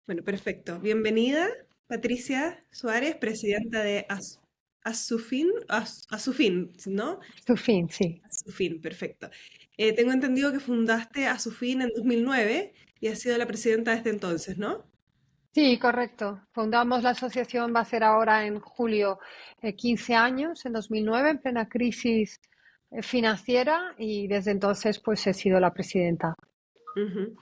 Bueno, perfecto. Bienvenida, Patricia Suárez, presidenta de Asufin, Asufin, ¿no? Tu fin, sí. Asufin, perfecto. Tengo entendido que fundaste Asufin en 2009 y has sido la presidenta desde entonces, ¿no? Sí, correcto. Fundamos la asociación, va a ser ahora en julio 15 años, en 2009, en plena crisis financiera y desde entonces pues he sido la presidenta. Ujú.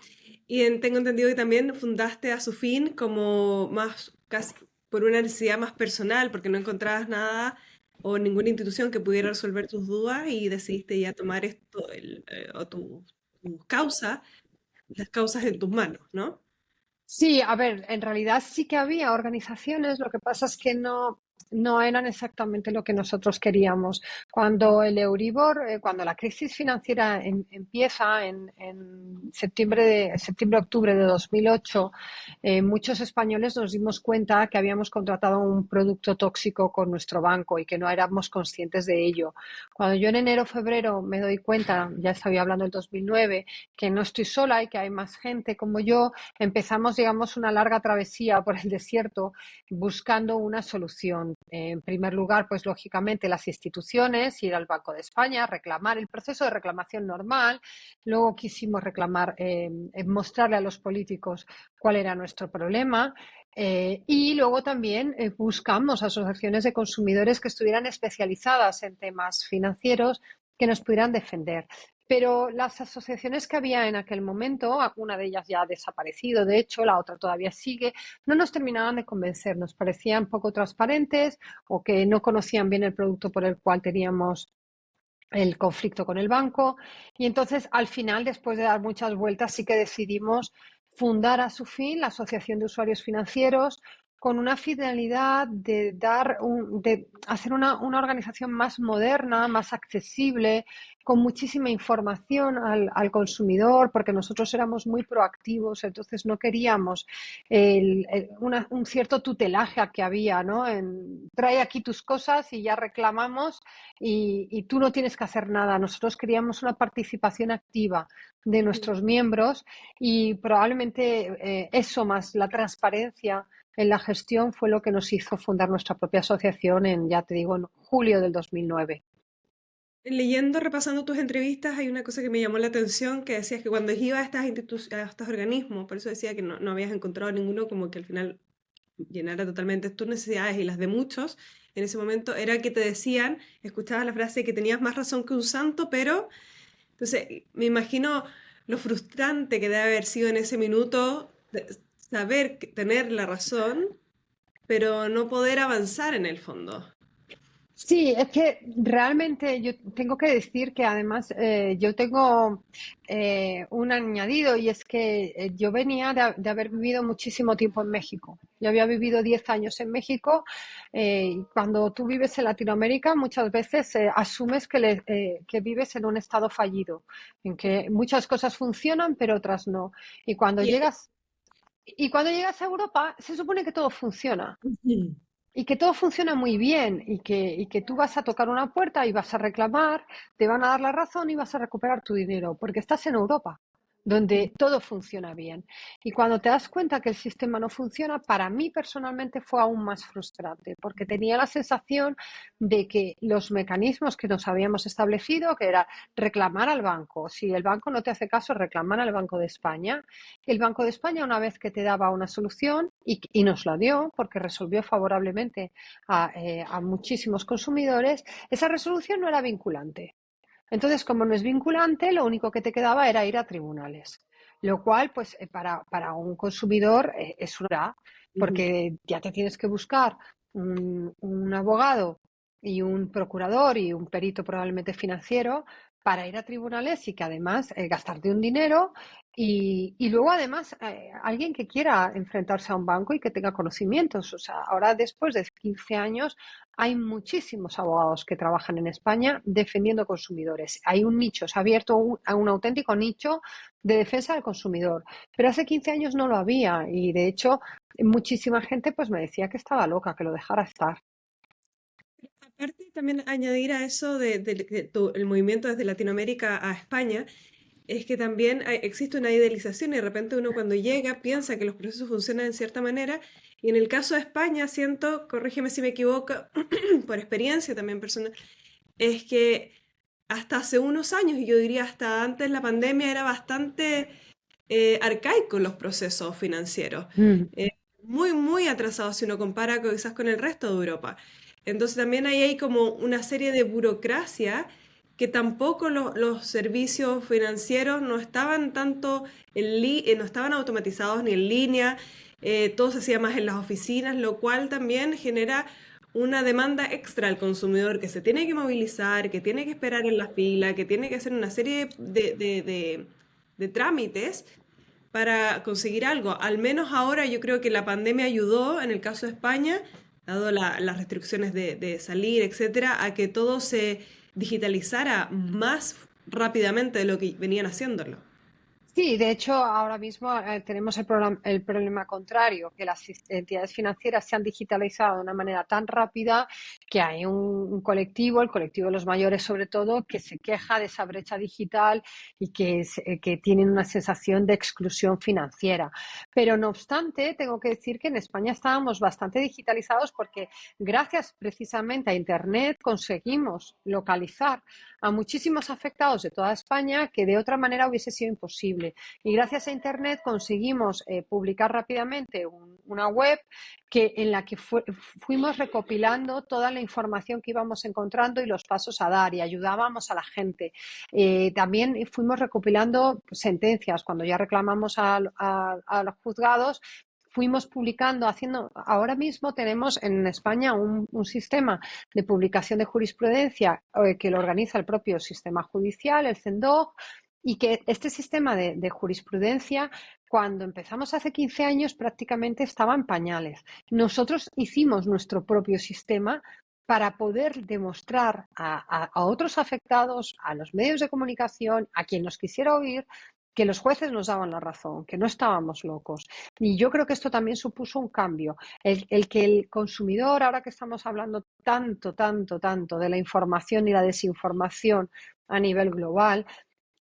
Y tengo entendido que también fundaste Asufin como más, casi por una necesidad más personal, porque no encontrabas nada o ninguna institución que pudiera resolver tus dudas y decidiste ya tomar esto, o tu causa, las causas en tus manos, ¿no? Sí, a ver, en realidad sí que había organizaciones, lo que pasa es que no eran exactamente lo que nosotros queríamos. Cuando el Euribor, cuando la crisis financiera empieza en septiembre-octubre de 2008, muchos españoles nos dimos cuenta que habíamos contratado un producto tóxico con nuestro banco y que no éramos conscientes de ello. Cuando yo en enero-febrero me doy cuenta, ya estaba hablando del 2009, que no estoy sola y que hay más gente como yo, empezamos, digamos, una larga travesía por el desierto buscando una solución. En primer lugar, pues lógicamente las instituciones, ir al Banco de España, reclamar el proceso de reclamación normal. Luego quisimos reclamar, mostrarle a los políticos cuál era nuestro problema. Y luego también buscamos asociaciones de consumidores que estuvieran especializadas en temas financieros que nos pudieran defender. Pero las asociaciones que había en aquel momento, una de ellas ya ha desaparecido, de hecho, la otra todavía sigue, no nos terminaban de convencer, nos parecían poco transparentes o que no conocían bien el producto por el cual teníamos el conflicto con el banco. Y entonces, al final, después de dar muchas vueltas, sí que decidimos fundar a su fin la Asociación de Usuarios Financieros con una finalidad de hacer una organización más moderna, más accesible, con muchísima información al consumidor, porque nosotros éramos muy proactivos, entonces no queríamos un cierto tutelaje que había, ¿no? Trae aquí tus cosas y ya reclamamos y tú no tienes que hacer nada. Nosotros queríamos una participación activa de nuestros miembros y probablemente eso más la transparencia en la gestión fue lo que nos hizo fundar nuestra propia asociación en, ya te digo, en julio del 2009. Leyendo, repasando tus entrevistas, hay una cosa que me llamó la atención, que decías que cuando ibas a a estos organismos, por eso decía que no habías encontrado ninguno como que al final llenara totalmente tus necesidades y las de muchos, en ese momento era que te decían, escuchabas la frase que tenías más razón que un santo, pero entonces me imagino lo frustrante que debe haber sido en ese minuto saber tener la razón, pero no poder avanzar en el fondo. Sí, es que realmente yo tengo que decir que además yo tengo un añadido y es que yo venía de haber vivido muchísimo tiempo en México. Yo había vivido 10 años en México y cuando tú vives en Latinoamérica muchas veces asumes que vives en un estado fallido, en que muchas cosas funcionan pero otras no. Y cuando Y, llegas, y cuando llegas a Europa se supone que todo funciona. Ujú. Y que todo funciona muy bien y que tú vas a tocar una puerta y vas a reclamar, te van a dar la razón y vas a recuperar tu dinero, porque estás en Europa, donde todo funciona bien. Y cuando te das cuenta que el sistema no funciona, para mí personalmente fue aún más frustrante, porque tenía la sensación de que los mecanismos que nos habíamos establecido, que era reclamar al banco, si el banco no te hace caso, reclamar al Banco de España, el Banco de España, una vez que te daba una solución, y nos la dio porque resolvió favorablemente a muchísimos consumidores, esa resolución no era vinculante. Entonces, como no es vinculante, lo único que te quedaba era ir a tribunales, lo cual, pues, para un consumidor es una, Ujú. porque ya te tienes que buscar un abogado y un procurador y un perito probablemente financiero para ir a tribunales y que además gastarte un dinero y luego además alguien que quiera enfrentarse a un banco y que tenga conocimientos. O sea, ahora después de 15 años hay muchísimos abogados que trabajan en España defendiendo consumidores. Hay un nicho, se ha abierto un auténtico nicho de defensa del consumidor. Pero hace 15 años no lo había y de hecho muchísima gente pues me decía que estaba loca, que lo dejara estar. Aparte, también añadir a eso el movimiento desde Latinoamérica a España, es que también existe una idealización y de repente uno cuando llega piensa que los procesos funcionan de cierta manera. Y en el caso de España, siento, corrígeme si me equivoco, por experiencia también personal, es que hasta hace unos años, y yo diría hasta antes de la pandemia, era bastante arcaico los procesos financieros. Mm. Muy, muy atrasados si uno compara quizás con el resto de Europa. Entonces también ahí hay como una serie de burocracia que tampoco los servicios financieros no estaban tanto no estaban automatizados ni en línea, todo se hacía más en las oficinas, lo cual también genera una demanda extra al consumidor que se tiene que movilizar, que tiene que esperar en la fila, que tiene que hacer una serie de trámites para conseguir algo. Al menos ahora yo creo que la pandemia ayudó, en el caso de España, dado las restricciones de salir, etcétera, a que todo se digitalizara más rápidamente de lo que venían haciéndolo. Sí, de hecho, ahora mismo tenemos el problema contrario, que las entidades financieras se han digitalizado de una manera tan rápida que hay un colectivo, el colectivo de los mayores sobre todo, que se queja de esa brecha digital y que tienen una sensación de exclusión financiera. Pero no obstante, tengo que decir que en España estábamos bastante digitalizados porque gracias precisamente a Internet conseguimos localizar a muchísimos afectados de toda España que de otra manera hubiese sido imposible. Y gracias a Internet conseguimos publicar rápidamente una web en la que fuimos recopilando toda la información que íbamos encontrando y los pasos a dar y ayudábamos a la gente. También fuimos recopilando sentencias. Cuando ya reclamamos a los juzgados, fuimos publicando, ahora mismo tenemos en España un sistema de publicación de jurisprudencia que lo organiza el propio sistema judicial, el CENDOG, y que este sistema de jurisprudencia, cuando empezamos hace 15 años, prácticamente estaba en pañales. Nosotros hicimos nuestro propio sistema para poder demostrar a otros afectados, a los medios de comunicación, a quien nos quisiera oír, que los jueces nos daban la razón, que no estábamos locos. Y yo creo que esto también supuso un cambio. El que el consumidor, ahora que estamos hablando tanto de la información y la desinformación a nivel global,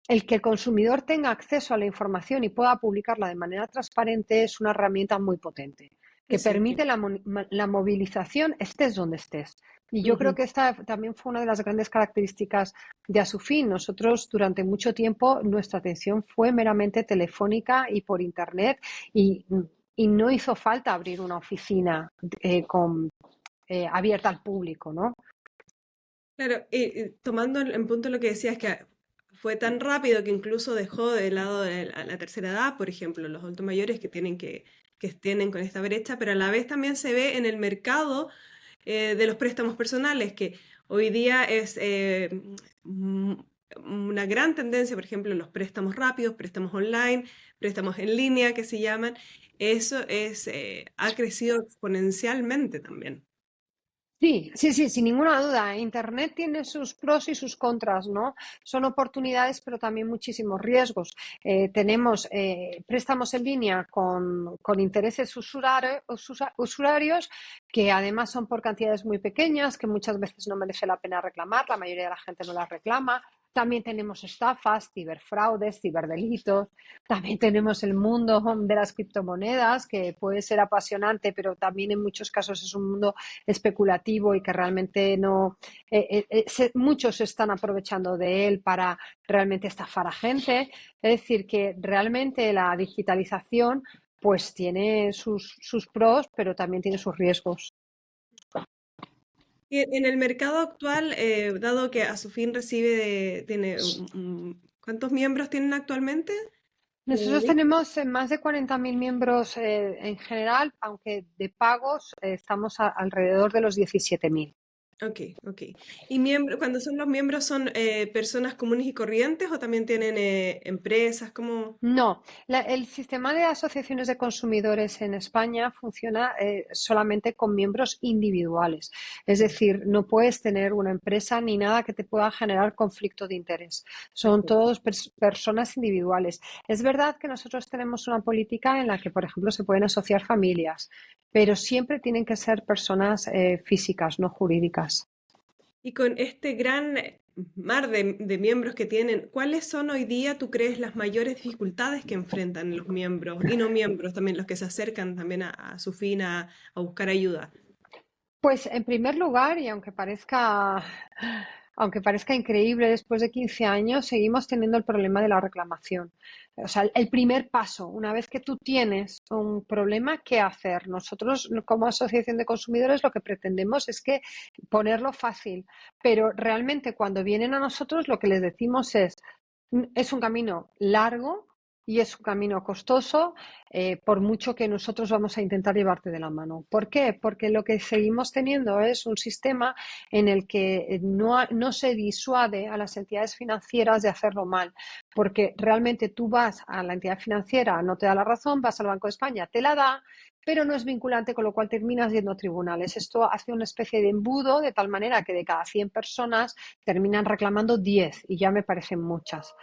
el que el consumidor tenga acceso a la información y pueda publicarla de manera transparente es una herramienta muy potente, que Exacto. permite la movilización estés donde estés. Y yo creo Ujú. que esta también fue una de las grandes características de Asufin. Nosotros durante mucho tiempo nuestra atención fue meramente telefónica y por internet y, y no hizo falta abrir una oficina abierta al público, ¿no? Claro, tomando en punto lo que decías, que fue tan rápido que incluso dejó de lado a la tercera edad, por ejemplo, los adultos mayores que tienen con esta brecha, pero a la vez también se ve en el mercado de los préstamos personales, que hoy día es mm, una gran tendencia, por ejemplo, los préstamos rápidos, préstamos online, préstamos en línea que se llaman. Eso ha crecido exponencialmente también. Sí, sí, sí, sin ninguna duda. Internet tiene sus pros y sus contras, ¿no? Son oportunidades, pero también muchísimos riesgos. Tenemos préstamos en línea con intereses usurarios que además son por cantidades muy pequeñas, que muchas veces no merece la pena reclamar, la mayoría de la gente no las reclama. También tenemos estafas, ciberfraudes, ciberdelitos. También tenemos el mundo de las criptomonedas, que puede ser apasionante, pero también en muchos casos es un mundo especulativo y que realmente no muchos se están aprovechando de él para realmente estafar a gente. Es decir, que realmente la digitalización pues tiene sus pros, pero también tiene sus riesgos. Y en el mercado actual, dado que a su fin tiene, ¿cuántos miembros tienen actualmente? Nosotros tenemos más de 40.000 miembros en general, aunque de pagos estamos alrededor de los 17.000. Ok, ok. ¿Y cuando son los miembros, son personas comunes y corrientes o también tienen empresas? ¿Cómo? No, el sistema de asociaciones de consumidores en España funciona solamente con miembros individuales. Es decir, no puedes tener una empresa ni nada que te pueda generar conflicto de interés. Son Perfecto. todos personas individuales. Es verdad que nosotros tenemos una política en la que, por ejemplo, se pueden asociar familias, pero siempre tienen que ser personas físicas, no jurídicas. Y con este gran mar de miembros que tienen, ¿cuáles son hoy día, tú crees, las mayores dificultades que enfrentan los miembros y no miembros, también los que se acercan también a su fin a buscar ayuda? Pues en primer lugar, y aunque parezca increíble, después de 15 años seguimos teniendo el problema de la reclamación. O sea, el primer paso, una vez que tú tienes un problema, ¿qué hacer? Nosotros, como Asociación de Consumidores, lo que pretendemos es que ponerlo fácil, pero realmente cuando vienen a nosotros lo que les decimos es un camino largo y es un camino costoso, por mucho que nosotros vamos a intentar llevarte de la mano. ¿Por qué? Porque lo que seguimos teniendo es un sistema en el que no se disuade a las entidades financieras de hacerlo mal, porque realmente tú vas a la entidad financiera, no te da la razón, vas al Banco de España, te la da, pero no es vinculante, con lo cual terminas yendo a tribunales. Esto hace una especie de embudo, de tal manera que de cada 100 personas terminan reclamando 10 y ya me parecen muchas.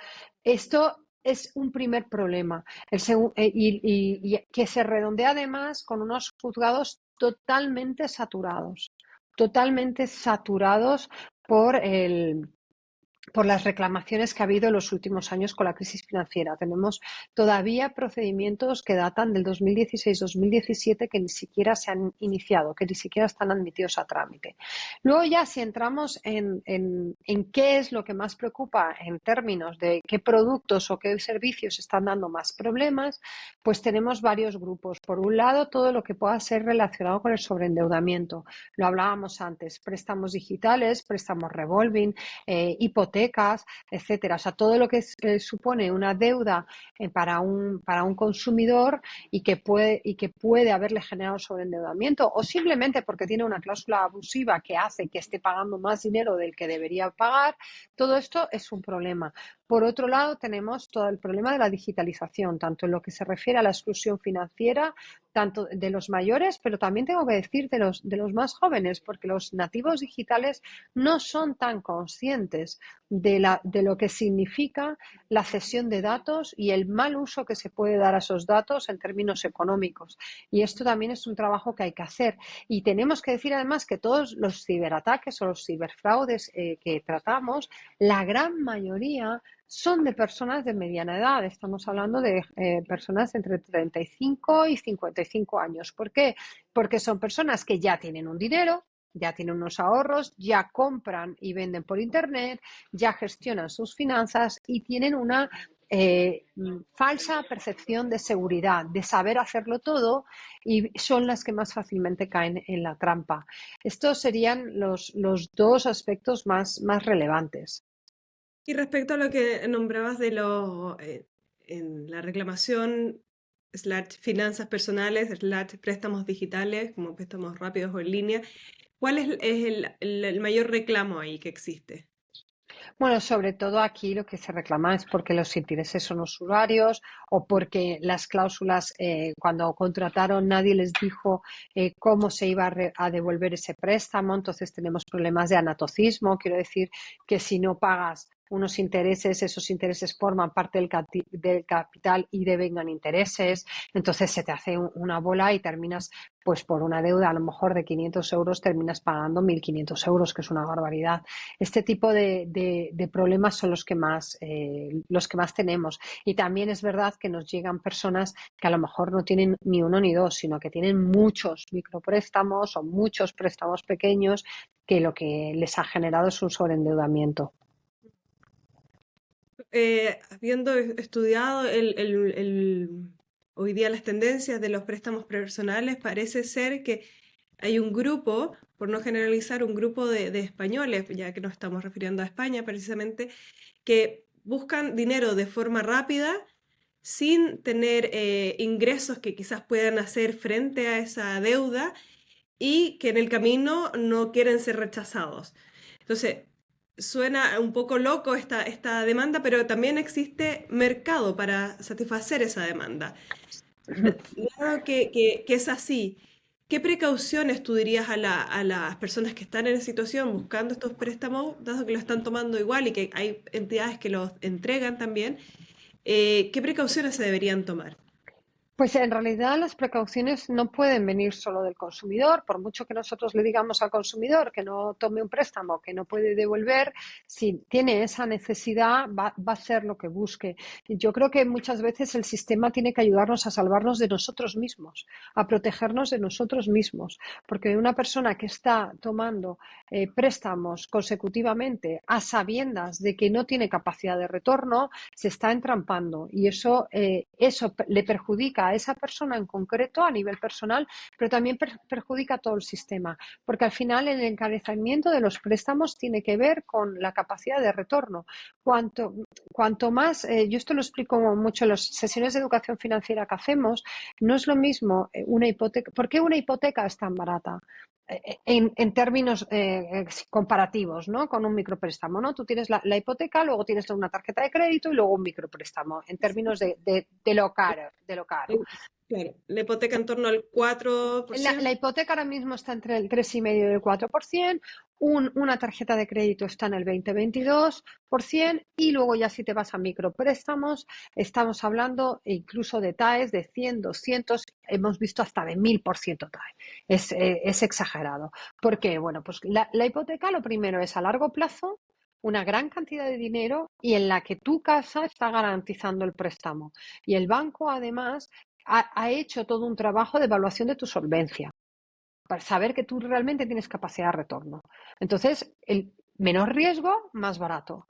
Esto es un primer problema. Y que se redondea además con unos juzgados totalmente saturados por por las reclamaciones que ha habido en los últimos años con la crisis financiera. Tenemos todavía procedimientos que datan del 2016-2017 que ni siquiera se han iniciado, que ni siquiera están admitidos a trámite. Luego ya si entramos en qué es lo que más preocupa en términos de qué productos o qué servicios están dando más problemas, pues tenemos varios grupos. Por un lado, todo lo que pueda ser relacionado con el sobreendeudamiento. Lo hablábamos antes, préstamos digitales, préstamos revolving, hipotecas, etcétera. O sea, todo lo que supone una deuda para un consumidor y que puede haberle generado sobreendeudamiento o simplemente porque tiene una cláusula abusiva que hace que esté pagando más dinero del que debería pagar, todo esto es un problema. Por otro lado, tenemos todo el problema de la digitalización, tanto en lo que se refiere a la exclusión financiera, tanto de los mayores, pero también tengo que decir de los más jóvenes, porque los nativos digitales no son tan conscientes de lo que significa la cesión de datos y el mal uso que se puede dar a esos datos en términos económicos. Y esto también es un trabajo que hay que hacer. Y tenemos que decir además que todos los ciberataques o los ciberfraudes que tratamos, la gran mayoría son de personas de mediana edad. Estamos hablando de personas entre 35 y 55 años. ¿Por qué? Porque son personas que ya tienen un dinero, ya tienen unos ahorros, ya compran y venden por Internet, ya gestionan sus finanzas y tienen una falsa percepción de seguridad, de saber hacerlo todo y son las que más fácilmente caen en la trampa. Estos serían los dos aspectos más relevantes. Y respecto a lo que nombrabas de en la reclamación, slash finanzas personales, slash préstamos digitales, como préstamos rápidos o en línea, ¿cuál es el mayor reclamo ahí que existe? Bueno, sobre todo aquí lo que se reclama es porque los intereses son usurarios o porque las cláusulas, cuando contrataron, nadie les dijo cómo se iba a devolver ese préstamo. Entonces tenemos problemas de anatocismo. Quiero decir que si no pagas unos intereses, esos intereses forman parte del capital y devengan intereses. Entonces se te hace una bola y terminas, pues por una deuda a lo mejor de 500 euros, terminas pagando 1.500 euros, que es una barbaridad. Este tipo de problemas son los que más tenemos. Y también es verdad que nos llegan personas que a lo mejor no tienen ni uno ni dos, sino que tienen muchos micropréstamos o muchos préstamos pequeños que lo que les ha generado es un sobreendeudamiento. Habiendo estudiado hoy día las tendencias de los préstamos personales, parece ser que hay un grupo, por no generalizar, un grupo de españoles, ya que nos estamos refiriendo a España precisamente, que buscan dinero de forma rápida sin tener ingresos que quizás puedan hacer frente a esa deuda y que en el camino no quieren ser rechazados. Entonces, suena un poco loco esta demanda, pero también existe mercado para satisfacer esa demanda. Dado que es así, ¿qué precauciones tú dirías a las personas que están en esa situación buscando estos préstamos, dado que lo están tomando igual y que hay entidades que los entregan también? ¿Qué precauciones se deberían tomar? Pues en realidad las precauciones no pueden venir solo del consumidor, por mucho que nosotros le digamos al consumidor que no tome un préstamo, que no puede devolver, si tiene esa necesidad va a ser lo que busque. Y yo creo que muchas veces el sistema tiene que ayudarnos a salvarnos de nosotros mismos, a protegernos de nosotros mismos, porque una persona que está tomando préstamos consecutivamente a sabiendas de que no tiene capacidad de retorno, se está entrampando y eso le perjudica a esa persona en concreto a nivel personal, pero también perjudica a todo el sistema, porque al final el encarecimiento de los préstamos tiene que ver con la capacidad de retorno. Cuanto más, yo esto lo explico mucho en las sesiones de educación financiera que hacemos, no es lo mismo una hipoteca. ¿Por qué una hipoteca es tan barata? En términos comparativos, ¿no? Con un micropréstamo, ¿no? Tú tienes la hipoteca, luego tienes una tarjeta de crédito y luego un micropréstamo, en términos de lo caro, de lo caro. Claro, la hipoteca en torno al La 4%. hipoteca ahora mismo está entre el 3,5 y el 4%, una tarjeta de crédito está en el 20-22% y luego ya si te vas a micropréstamos, estamos hablando incluso de TAEs de 100, 200, hemos visto hasta de 1000% TAE. Es exagerado. ¿Por qué? Bueno, pues la hipoteca lo primero es a largo plazo, una gran cantidad de dinero y en la que tu casa está garantizando el préstamo. Y el banco, además, ha hecho todo un trabajo de evaluación de tu solvencia para saber que tú realmente tienes capacidad de retorno. Entonces, el menor riesgo, más barato.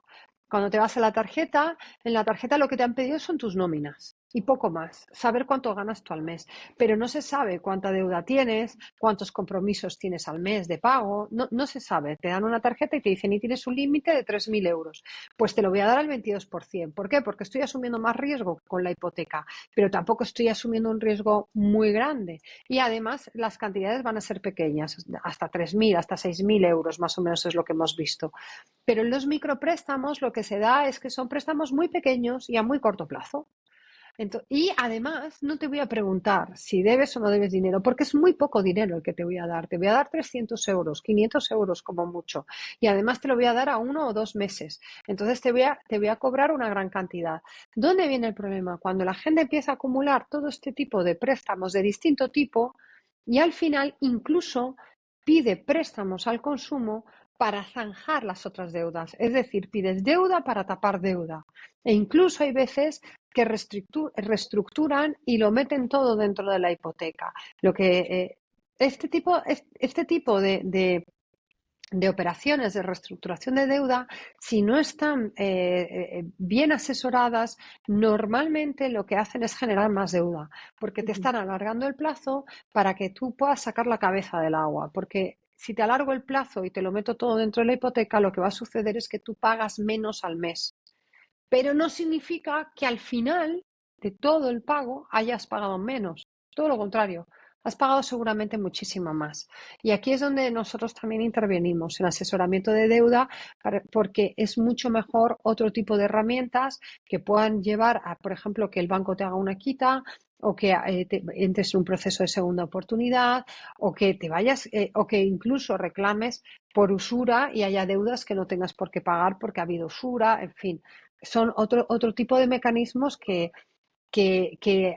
Cuando te vas a la tarjeta, en la tarjeta lo que te han pedido son tus nóminas y poco más, saber cuánto ganas tú al mes, pero no se sabe cuánta deuda tienes, cuántos compromisos tienes al mes de pago, no se sabe. Te dan una tarjeta y te dicen, y tienes un límite de 3.000 euros. Pues te lo voy a dar al 22%. ¿Por qué? Porque estoy asumiendo más riesgo con la hipoteca, pero tampoco estoy asumiendo un riesgo muy grande. Y además las cantidades van a ser pequeñas, hasta 3.000, hasta 6.000 euros más o menos es lo que hemos visto. Pero en los micropréstamos lo que se da es que son préstamos muy pequeños y a muy corto plazo. Y además no te voy a preguntar si debes o no debes dinero, porque es muy poco dinero el que te voy a dar. Te voy a dar 300 euros, 500 euros como mucho. Y además te lo voy a dar a 1 o 2 meses. Entonces te voy a cobrar una gran cantidad. ¿Dónde viene el problema? Cuando la gente empieza a acumular todo este tipo de préstamos de distinto tipo y al final incluso pide préstamos al consumo para zanjar las otras deudas. Es decir, pides deuda para tapar deuda. E incluso hay veces que reestructuran y lo meten todo dentro de la hipoteca. Lo que este tipo de operaciones de reestructuración de deuda, si no están bien asesoradas, normalmente lo que hacen es generar más deuda, porque te están alargando el plazo para que tú puedas sacar la cabeza del agua, porque si te alargo el plazo y te lo meto todo dentro de la hipoteca, lo que va a suceder es que tú pagas menos al mes. Pero no significa que al final de todo el pago hayas pagado menos. Todo lo contrario, has pagado seguramente muchísimo más. Y aquí es donde nosotros también intervenimos en asesoramiento de deuda, porque es mucho mejor otro tipo de herramientas que puedan llevar a, por ejemplo, que el banco te haga una quita o que entres en un proceso de segunda oportunidad o que te vayas o que incluso reclames por usura y haya deudas que no tengas por qué pagar porque ha habido usura, en fin, son otro tipo de mecanismos que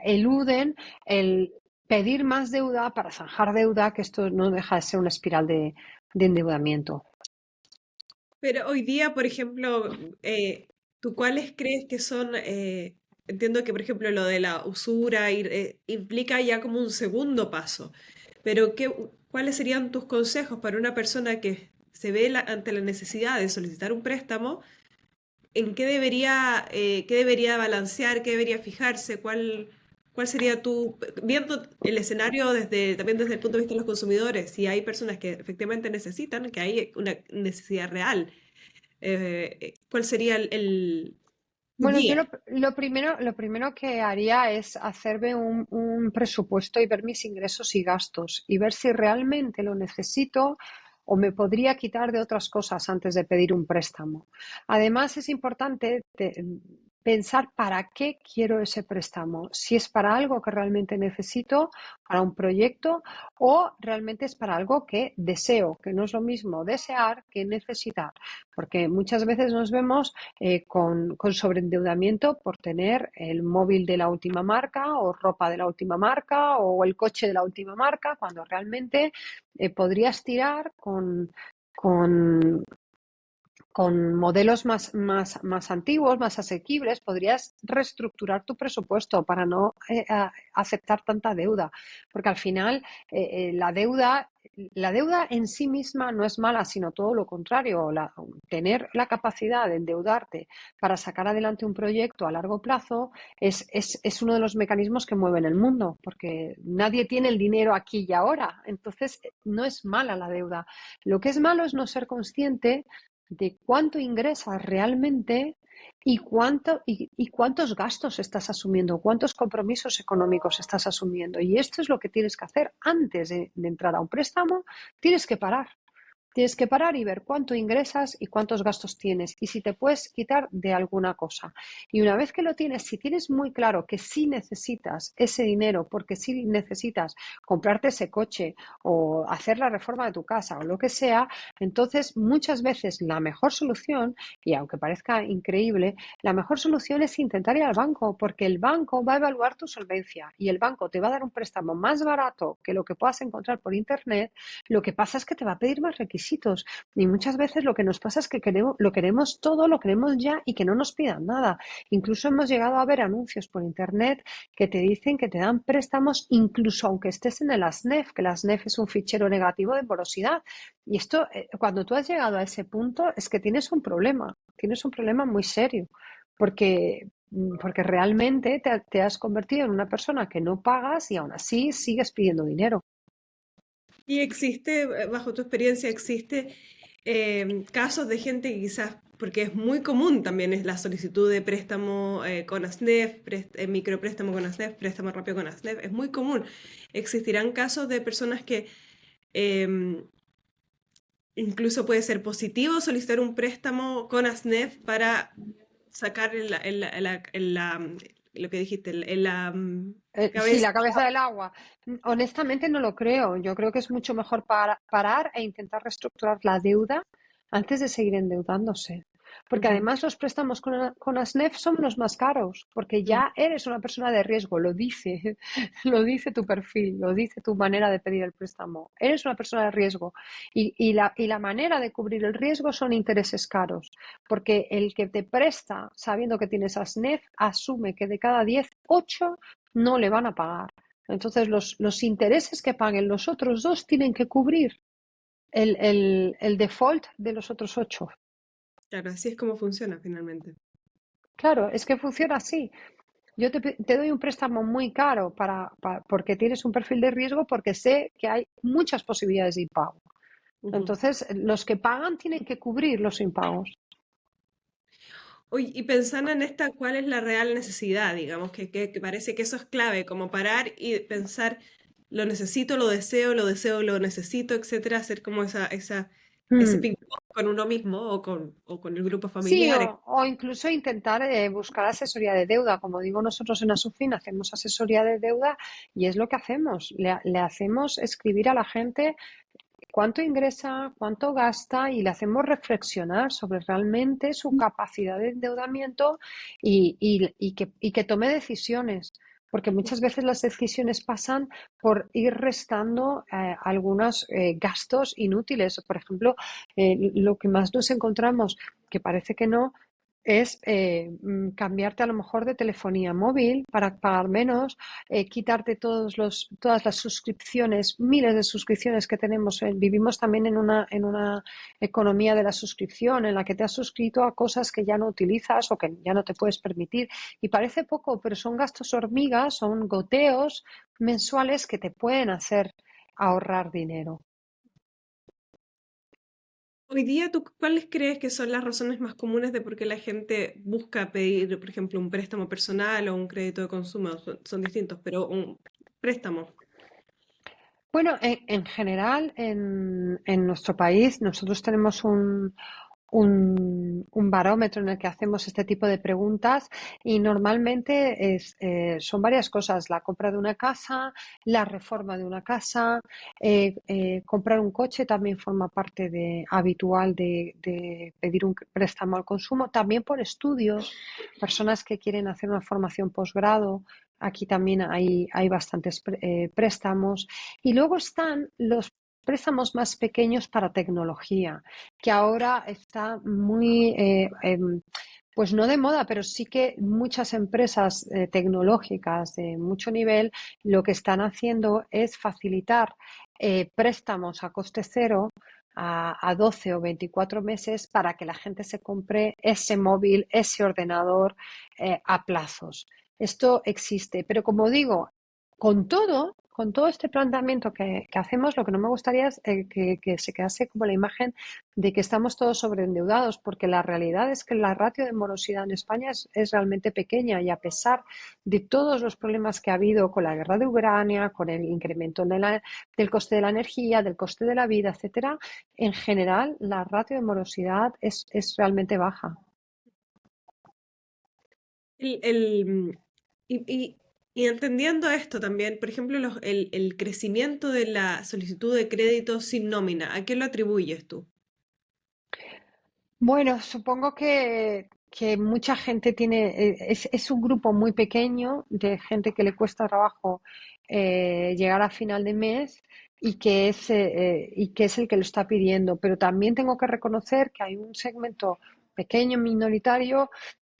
eluden el pedir más deuda para zanjar deuda, que esto no deja de ser una espiral de endeudamiento. Pero hoy día, por ejemplo, ¿tú cuáles crees que son? Entiendo que, por ejemplo, lo de la usura implica ya como un segundo paso, pero ¿cuáles serían tus consejos para una persona que se ve ante la necesidad de solicitar un préstamo? ¿En qué debería balancear, qué debería fijarse? ¿Cuál sería viendo el escenario también desde el punto de vista de los consumidores, si hay personas que efectivamente necesitan, que hay una necesidad real? ¿Cuál sería tu Bueno, yo guía? lo primero que haría es hacerme un presupuesto y ver mis ingresos y gastos y ver si realmente lo necesito o me podría quitar de otras cosas antes de pedir un préstamo. Además, es importante pensar para qué quiero ese préstamo, si es para algo que realmente necesito, para un proyecto, o realmente es para algo que deseo, que no es lo mismo desear que necesitar, porque muchas veces nos vemos con sobreendeudamiento por tener el móvil de la última marca o ropa de la última marca o el coche de la última marca, cuando realmente podrías tirar con, con modelos más antiguos, más asequibles, podrías reestructurar tu presupuesto para no aceptar tanta deuda, porque al final la deuda en sí misma no es mala, sino todo lo contrario. Tener la capacidad de endeudarte para sacar adelante un proyecto a largo plazo es uno de los mecanismos que mueven el mundo, porque nadie tiene el dinero aquí y ahora. Entonces, no es mala la deuda. Lo que es malo es no ser consciente de cuánto ingresas realmente y cuántos gastos estás asumiendo, cuántos compromisos económicos estás asumiendo. Y esto es lo que tienes que hacer antes de entrar a un préstamo. Tienes que parar. Tienes que parar y ver cuánto ingresas y cuántos gastos tienes y si te puedes quitar de alguna cosa. Y una vez que lo tienes, si tienes muy claro que sí necesitas ese dinero porque sí necesitas comprarte ese coche o hacer la reforma de tu casa o lo que sea, entonces muchas veces la mejor solución, y aunque parezca increíble, la mejor solución es intentar ir al banco, porque el banco va a evaluar tu solvencia y el banco te va a dar un préstamo más barato que lo que puedas encontrar por internet. Lo que pasa es que te va a pedir más requisitos y muchas veces lo que nos pasa es que lo queremos todo, lo queremos ya y que no nos pidan nada. Incluso hemos llegado a ver anuncios por internet que te dicen que te dan préstamos incluso aunque estés en el ASNEF, que el ASNEF es un fichero negativo de morosidad. Y esto, cuando tú has llegado a ese punto, es que tienes un problema muy serio, porque realmente te has convertido en una persona que no pagas y aún así sigues pidiendo dinero. Y existe, bajo tu experiencia, existe casos de gente que quizás, porque es muy común también es la solicitud de préstamo con ASNEF, micropréstamo con ASNEF, préstamo rápido con ASNEF, es muy común. ¿Existirán casos de personas que em, incluso puede ser positivo solicitar un préstamo con ASNEF para sacar lo que dijiste, Sí, cabeza? la cabeza del agua. Honestamente no lo creo. Yo creo que es mucho mejor parar e intentar reestructurar la deuda antes de seguir endeudándose. Porque Ujú, además los préstamos con ASNEF son los más caros, porque ujú. ya eres una persona de riesgo, lo dice, lo dice tu perfil, lo dice tu manera de pedir el préstamo. Eres una persona de riesgo y la manera de cubrir el riesgo son intereses caros, porque el que te presta sabiendo que tienes ASNEF asume que de cada 10 8 no le van a pagar. Entonces, los intereses que paguen los otros dos tienen que cubrir el default de los otros ocho. Claro, así es como funciona finalmente. Claro, es que funciona así. Yo te doy un préstamo muy caro porque tienes un perfil de riesgo porque sé que hay muchas posibilidades de impago. Ujú. Entonces, los que pagan tienen que cubrir los impagos. Oye, y pensando en esta, ¿cuál es la real necesidad? Digamos que parece que eso es clave, como parar y pensar, lo necesito, lo deseo, lo necesito, etcétera, hacer como ese Mm. ping-pong con uno mismo o con el grupo Sí, familiar. o incluso intentar buscar asesoría de deuda. Como digo, nosotros en Asufin hacemos asesoría de deuda y es lo que hacemos. Le hacemos escribir a la gente cuánto ingresa, cuánto gasta y le hacemos reflexionar sobre realmente su capacidad de endeudamiento y que tome decisiones. Porque muchas veces las decisiones pasan por ir restando algunos gastos inútiles. Por ejemplo, lo que más nos encontramos, que parece que no, es cambiarte a lo mejor de telefonía móvil para pagar menos, quitarte todas las suscripciones, miles de suscripciones que tenemos. Vivimos también en una economía de la suscripción en la que te has suscrito a cosas que ya no utilizas o que ya no te puedes permitir. Y parece poco, pero son gastos hormigas, son goteos mensuales que te pueden hacer ahorrar dinero. Hoy día, ¿tú cuáles crees que son las razones más comunes de por qué la gente busca pedir, por ejemplo, un préstamo personal o un crédito de consumo? Son distintos, pero un préstamo. Bueno, en general, en nuestro país, nosotros tenemos un barómetro en el que hacemos este tipo de preguntas y normalmente son varias cosas: la compra de una casa, la reforma de una casa, comprar un coche también forma parte habitual de pedir un préstamo al consumo, también por estudios, personas que quieren hacer una formación posgrado. Aquí también hay bastantes préstamos. Y luego están los préstamos más pequeños para tecnología, que ahora está muy, pues no de moda, pero sí que muchas empresas tecnológicas de mucho nivel lo que están haciendo es facilitar préstamos a coste cero a 12 o 24 meses para que la gente se compre ese móvil, ese ordenador a plazos. Esto existe, pero como digo, con todo este planteamiento que hacemos, lo que no me gustaría es que se quedase como la imagen de que estamos todos sobreendeudados, porque la realidad es que la ratio de morosidad en España es realmente pequeña, y a pesar de todos los problemas que ha habido con la guerra de Ucrania, con el incremento del coste de la energía, del coste de la vida, etcétera, en general la ratio de morosidad es realmente baja. El, el- y, y- y entendiendo esto también, por ejemplo, el crecimiento de la solicitud de crédito sin nómina, ¿a qué lo atribuyes tú? Bueno, supongo que mucha gente es un grupo muy pequeño de gente que le cuesta trabajo llegar a final de mes y que es el que lo está pidiendo. Pero también tengo que reconocer que hay un segmento pequeño, minoritario,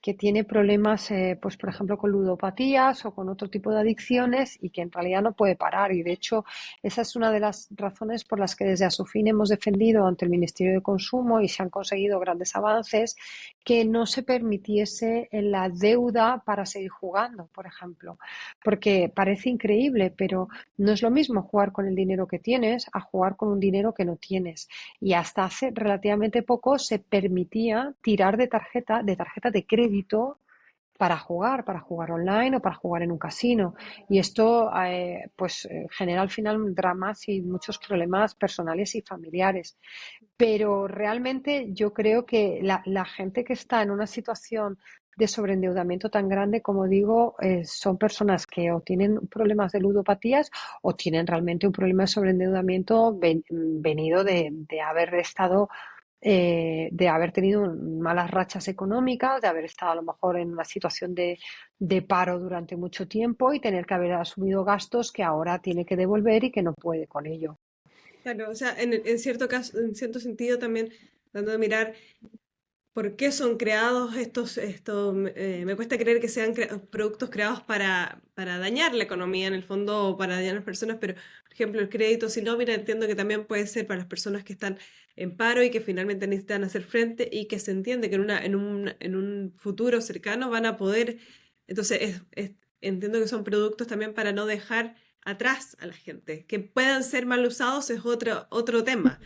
que tiene problemas, pues por ejemplo, con ludopatías o con otro tipo de adicciones, y que en realidad no puede parar. Y de hecho, esa es una de las razones por las que desde Asofin hemos defendido ante el Ministerio de Consumo, y se han conseguido grandes avances, que no se permitiese en la deuda para seguir jugando, por ejemplo. Porque parece increíble, pero no es lo mismo jugar con el dinero que tienes a jugar con un dinero que no tienes. Y hasta hace relativamente poco se permitía tirar de tarjeta de crédito para jugar online o para jugar en un casino. Y esto pues genera al final dramas y muchos problemas personales y familiares. Pero realmente yo creo que la gente que está en una situación de sobreendeudamiento tan grande, como digo, son personas que o tienen problemas de ludopatías o tienen realmente un problema de sobreendeudamiento venido de haber estado, de haber tenido malas rachas económicas, de haber estado a lo mejor en una situación de paro durante mucho tiempo y tener que haber asumido gastos que ahora tiene que devolver y que no puede con ello. Claro, o sea, en cierto caso, en cierto sentido también, dando de mirar por qué son creados me cuesta creer que sean productos creados para dañar la economía en el fondo o para dañar a las personas, pero por ejemplo el crédito sin nómina entiendo que también puede ser para las personas que están en paro y que finalmente necesitan hacer frente y que se entiende que en un futuro cercano van a poder, entonces entiendo que son productos también para no dejar atrás a la gente, que puedan ser mal usados es otro tema.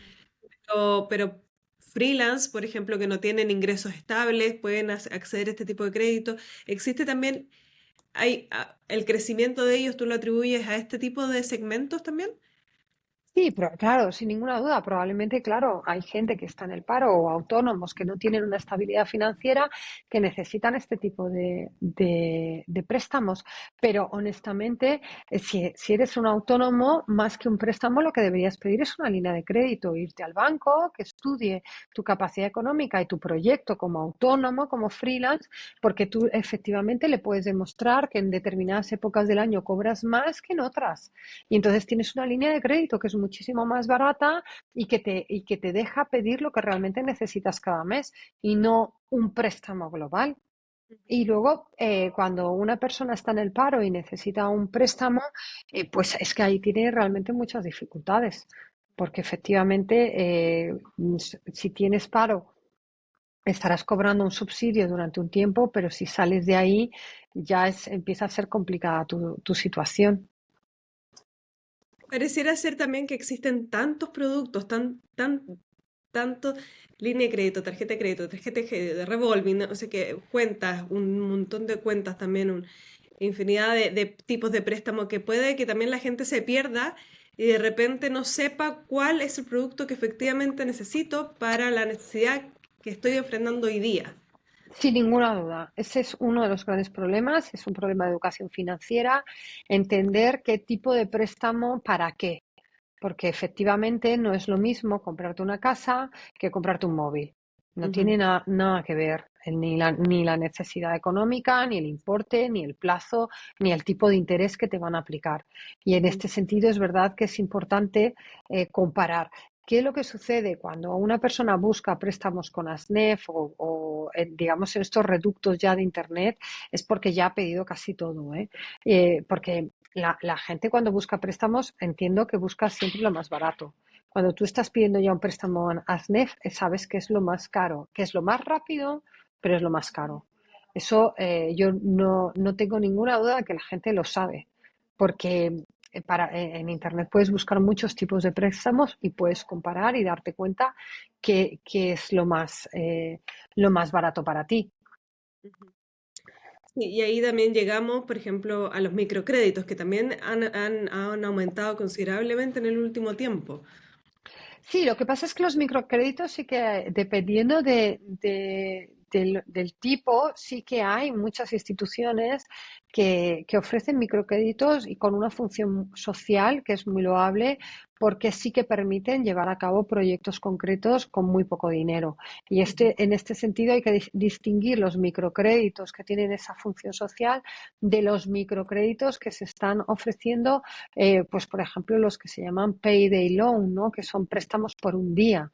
Pero freelance, por ejemplo, que no tienen ingresos estables, pueden acceder a este tipo de crédito. Existe también, el crecimiento de ellos, ¿tú lo atribuyes a este tipo de segmentos también? Sí, pero claro, sin ninguna duda, probablemente, claro, hay gente que está en el paro o autónomos que no tienen una estabilidad financiera, que necesitan este tipo de préstamos. Pero honestamente, si eres un autónomo, más que un préstamo, lo que deberías pedir es una línea de crédito, irte al banco, que estudie tu capacidad económica y tu proyecto como autónomo, como freelance, porque tú efectivamente le puedes demostrar que en determinadas épocas del año cobras más que en otras. Y entonces tienes una línea de crédito que es muchísimo más barata y que te deja pedir lo que realmente necesitas cada mes, y no un préstamo global. Y luego, cuando una persona está en el paro y necesita un préstamo, pues es que ahí tiene realmente muchas dificultades, porque efectivamente, si tienes paro, estarás cobrando un subsidio durante un tiempo, pero si sales de ahí, empieza a ser complicada tu situación. Pareciera ser también que existen tantos productos, tanto línea de crédito, tarjeta de crédito, de revolving, no sé qué, cuentas, un montón de cuentas también, infinidad de tipos de préstamo que puede que también la gente se pierda y de repente no sepa cuál es el producto que efectivamente necesito para la necesidad que estoy enfrentando hoy día. Sin ninguna duda, ese es uno de los grandes problemas, es un problema de educación financiera, entender qué tipo de préstamo para qué, porque efectivamente no es lo mismo comprarte una casa que comprarte un móvil. No Ujú, tiene nada que ver ni la necesidad económica, ni el importe, ni el plazo, ni el tipo de interés que te van a aplicar. Y en ujú, este sentido es verdad que es importante comparar. ¿Qué es lo que sucede cuando una persona busca préstamos con ASNEF digamos, en estos reductos ya de Internet? Es porque ya ha pedido casi todo, ¿eh? Porque la gente cuando busca préstamos entiendo que busca siempre lo más barato. Cuando tú estás pidiendo ya un préstamo en ASNEF, sabes que es lo más caro, que es lo más rápido, pero es lo más caro. Eso yo no tengo ninguna duda de que la gente lo sabe, porque en Internet puedes buscar muchos tipos de préstamos y puedes comparar y darte cuenta que es lo más barato para ti. ujú. Sí, y ahí también llegamos, por ejemplo, a los microcréditos, que también han aumentado considerablemente en el último tiempo. Sí, lo que pasa es que los microcréditos sí que, dependiendo del tipo, sí que hay muchas instituciones que ofrecen microcréditos y con una función social que es muy loable porque sí que permiten llevar a cabo proyectos concretos con muy poco dinero. Y Ujú, en este sentido hay que distinguir los microcréditos que tienen esa función social de los microcréditos que se están ofreciendo pues por ejemplo los que se llaman payday loan, ¿no? Que son préstamos por un día,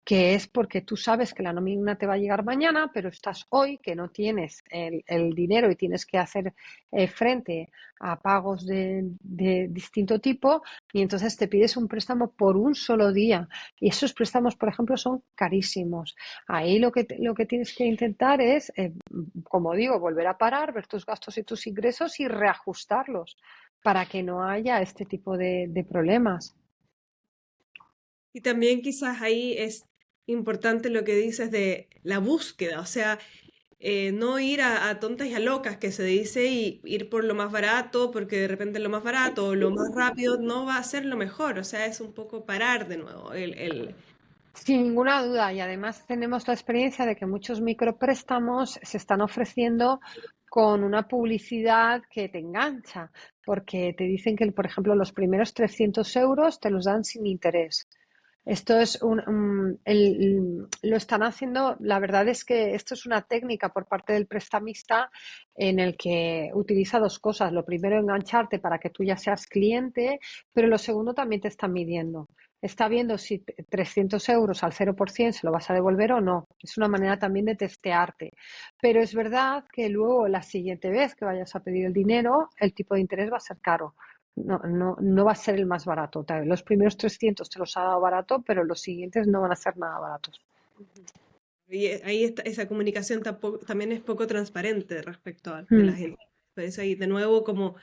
que es porque tú sabes que la nómina te va a llegar mañana, pero estás hoy que no tienes el dinero y tienes que hacer frente a pagos de distinto tipo y entonces te pides un préstamo por un solo día y esos préstamos, por ejemplo, son carísimos. Ahí lo que tienes que intentar es, como digo, volver a parar, ver tus gastos y tus ingresos y reajustarlos para que no haya este tipo de problemas. y también quizás ahí es importante lo que dices de la búsqueda, o sea, no ir a tontas y a locas que se dice y ir por lo más barato, porque de repente lo más barato o lo más rápido no va a ser lo mejor, o sea, es un poco parar de nuevo Sin ninguna duda, y además tenemos la experiencia de que muchos micropréstamos se están ofreciendo con una publicidad que te engancha, porque te dicen que, por ejemplo, los primeros 300 euros te los dan sin interés. Esto es lo están haciendo, la verdad es que esto es una técnica por parte del prestamista en el que utiliza dos cosas. Lo primero, engancharte para que tú ya seas cliente, pero lo segundo también te está midiendo. Está viendo si 300 euros al 0% se lo vas a devolver o no. Es una manera también de testearte. Pero es verdad que luego la siguiente vez que vayas a pedir el dinero, el tipo de interés va a ser caro. No va a ser el más barato. Los primeros 300 te los ha dado barato, pero los siguientes no van a ser nada baratos. Y ahí esa comunicación también es poco transparente respecto de la Mm, gente. Por eso ahí de nuevo como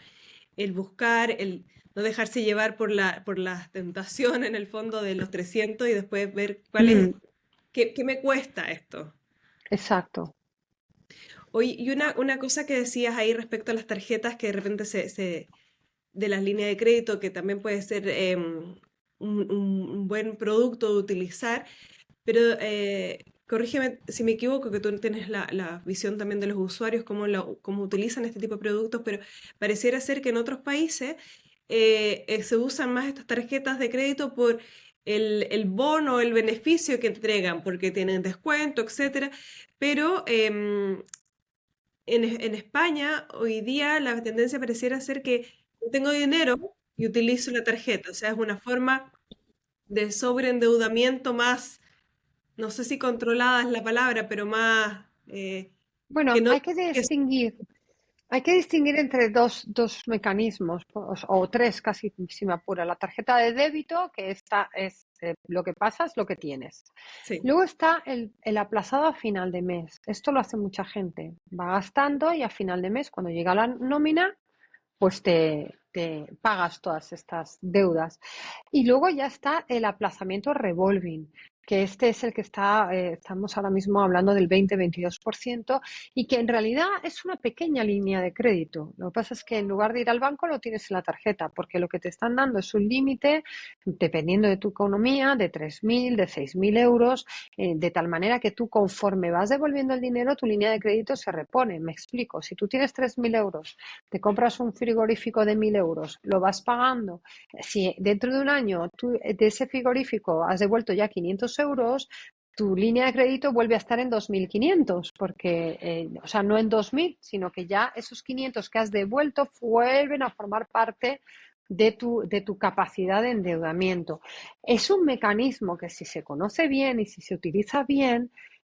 el buscar, el no dejarse llevar por la tentación en el fondo de los 300 y después ver mm, qué me cuesta esto. exacto. Oye, y una cosa que decías ahí respecto a las tarjetas que de repente de las líneas de crédito, que también puede ser un buen producto de utilizar, pero corrígeme si me equivoco, que tú tienes la visión también de los usuarios, cómo utilizan este tipo de productos, pero pareciera ser que en otros países se usan más estas tarjetas de crédito por el bono, el beneficio que entregan, porque tienen descuento, etcétera. Pero en España hoy día la tendencia pareciera ser que no tengo dinero y utilizo la tarjeta, o sea, es una forma de sobreendeudamiento más, no sé si controlada es la palabra, pero más que Bueno, no... que- hay que distinguir entre dos mecanismos, o tres casi, si me apura. La tarjeta de débito, que esta es lo que pasa, es lo que tienes. sí. Luego está el aplazado a final de mes. Esto lo hace mucha gente. Va gastando y a final de mes, cuando llega la nómina, pues te pagas todas estas deudas. Y luego ya está el aplazamiento revolving, que este es el que estamos ahora mismo hablando del 20-22%, y que en realidad es una pequeña línea de crédito. Lo que pasa es que en lugar de ir al banco lo tienes en la tarjeta, porque lo que te están dando es un límite, dependiendo de tu economía, de 3.000, de 6.000 euros, de tal manera que tú, conforme vas devolviendo el dinero, tu línea de crédito se repone. Me explico, si tú tienes 3.000 euros, te compras un frigorífico de 1.000 euros, lo vas pagando. Si dentro de un año tú de ese frigorífico has devuelto ya 500 euros, tu línea de crédito vuelve a estar en 2.500, porque, o sea, no en 2.000, sino que ya esos 500 que has devuelto vuelven a formar parte de tu capacidad de endeudamiento. Es un mecanismo que, si se conoce bien y si se utiliza bien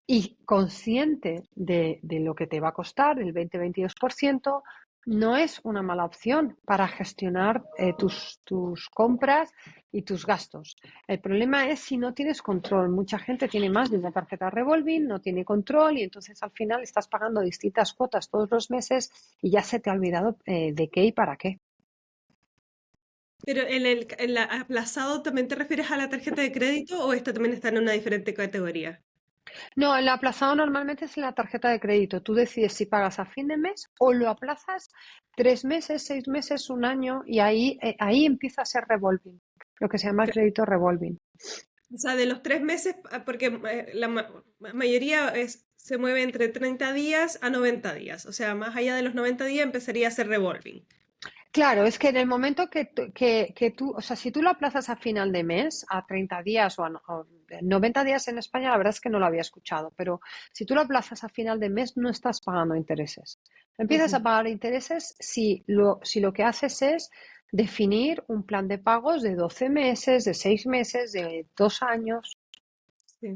y consciente de lo que te va a costar, el 20-22%, no es una mala opción para gestionar tus compras y tus gastos. El problema es si no tienes control. Mucha gente tiene más de una tarjeta revolving, no tiene control, y entonces al final estás pagando distintas cuotas todos los meses y ya se te ha olvidado de qué y para qué. Pero en el aplazado, ¿también te refieres a la tarjeta de crédito o esta también está en una diferente categoría? No, el aplazado normalmente es en la tarjeta de crédito. Tú decides si pagas a fin de mes o lo aplazas 3 meses, 6 meses, un año, y ahí empieza a ser revolving, lo que se llama crédito revolving. O sea, de los 3 meses, porque la mayoría se mueve entre 30 días a 90 días. O sea, más allá de los 90 días empezaría a ser revolving. Claro, es que en el momento que tú, o sea, si tú lo aplazas a final de mes, a 30 días o 90 días en España, la verdad es que no lo había escuchado, pero si tú lo aplazas a final de mes, no estás pagando intereses. Empiezas a Ujú. pagar intereses si lo que haces es definir un plan de pagos de 12 meses, de 6 meses, de 2 años. Sí.